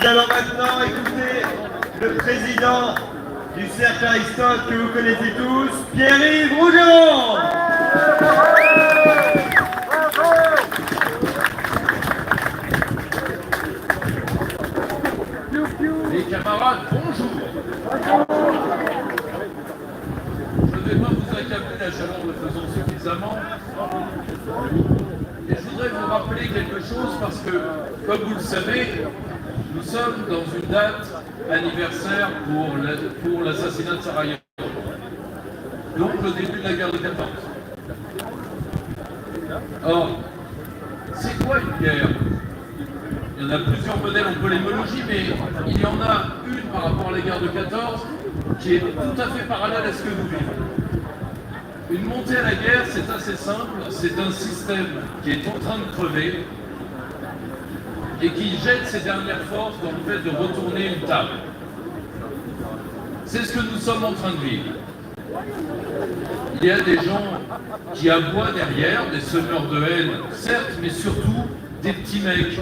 Nous allons maintenant écouter le président du Cercle Aristote que vous connaissez tous, Pierre-Yves Rougeon. Les camarades, bonjour. Je ne vais pas vous accabler la chaleur le faisant suffisamment. Et je voudrais vous rappeler quelque chose parce que, comme vous le savez, nous sommes dans une date anniversaire pour l'assassinat de Sarajevo. Donc le début de la guerre de 14. Or, c'est quoi une guerre? Il y en a plusieurs modèles en polémologie, mais il y en a une par rapport à la guerre de 14 qui est tout à fait parallèle à ce que nous vivons. Une montée à la guerre, c'est assez simple, c'est un système qui est en train de crever et qui jette ses dernières forces dans le fait de retourner une table. C'est ce que nous sommes en train de vivre. Il y a des gens qui aboient derrière, des semeurs de haine, certes, mais surtout des petits mecs.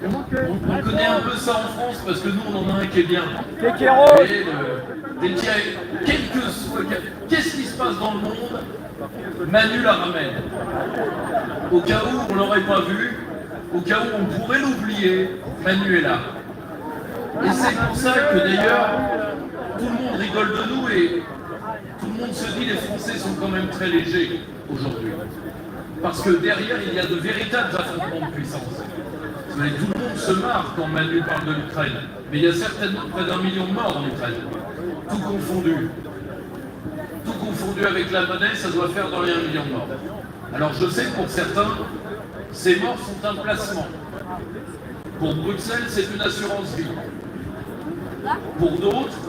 On connaît un peu ça en France parce que nous on en a un qui est bien. Des petits, qu'est-ce qui se passe dans le monde? Manu la ramène. Au cas où on l'aurait pas vu, au cas où on pourrait l'oublier, Manu est là. Et c'est pour ça que d'ailleurs, tout le monde rigole de nous et tout le monde se dit les Français sont quand même très légers aujourd'hui. Parce que derrière, il y a de véritables affrontements de puissance. Tout le monde se marre quand Manu parle de l'Ukraine. Mais il y a certainement près d'1 million de morts en Ukraine. Tout confondu. Tout confondu avec la monnaie, ça doit faire dans les 1 million de morts. Alors je sais que pour certains, ces morts sont un placement. Pour Bruxelles, c'est une assurance vie. Pour d'autres,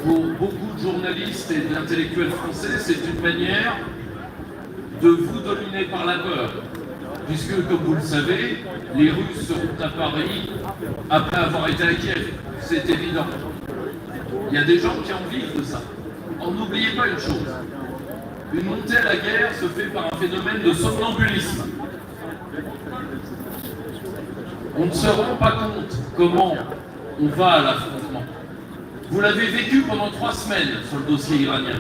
pour beaucoup de journalistes et d'intellectuels français, c'est une manière de vous dominer par la peur. Puisque, comme vous le savez, les Russes seront à Paris après avoir été à Kiev. C'est évident. Il y a des gens qui en vivent de ça. N'oubliez pas une chose. Une montée à la guerre se fait par un phénomène de somnambulisme. On ne se rend pas compte comment on va à l'affrontement. Vous l'avez vécu pendant 3 semaines sur le dossier iranien.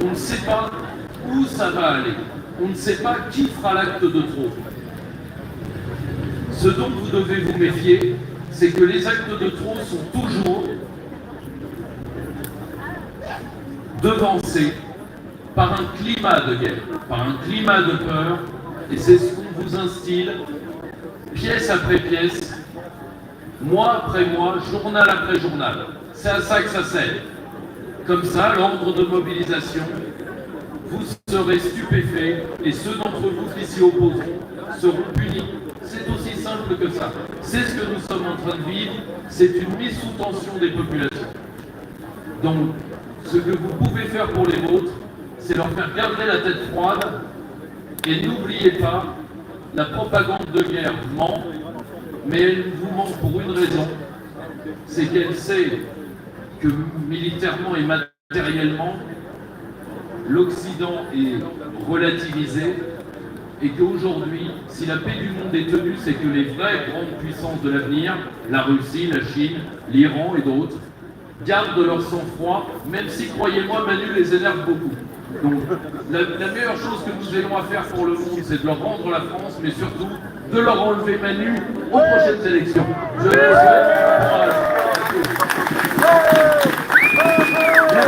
On ne sait pas où ça va aller. On ne sait pas qui fera l'acte de trop. Ce dont vous devez vous méfier, c'est que les actes de trop sont toujours devancés par un climat de guerre, par un climat de peur, et c'est ce qu'on vous instille, pièce après pièce, mois après mois, journal après journal. C'est à ça que ça sert. Comme ça, l'ordre de mobilisation, vous serez stupéfaits, et ceux d'entre vous qui s'y opposeront seront punis. C'est aussi simple que ça. C'est ce que nous sommes en train de vivre, c'est une mise sous tension des populations. Donc, ce que vous pouvez faire pour les vôtres, c'est leur faire garder la tête froide, et n'oubliez pas, la propagande de guerre ment, mais elle vous ment pour une raison, c'est qu'elle sait que militairement et matériellement, l'Occident est relativisé et qu'aujourd'hui, si la paix du monde est tenue, c'est que les vraies grandes puissances de l'avenir, la Russie, la Chine, l'Iran et d'autres, gardent leur sang-froid, même si, croyez-moi, Manu les énerve beaucoup. Donc, la meilleure chose que nous ayons à faire pour le monde, c'est de leur rendre la France, mais surtout de leur enlever Manu aux prochaines élections. Je vous souhaite courage.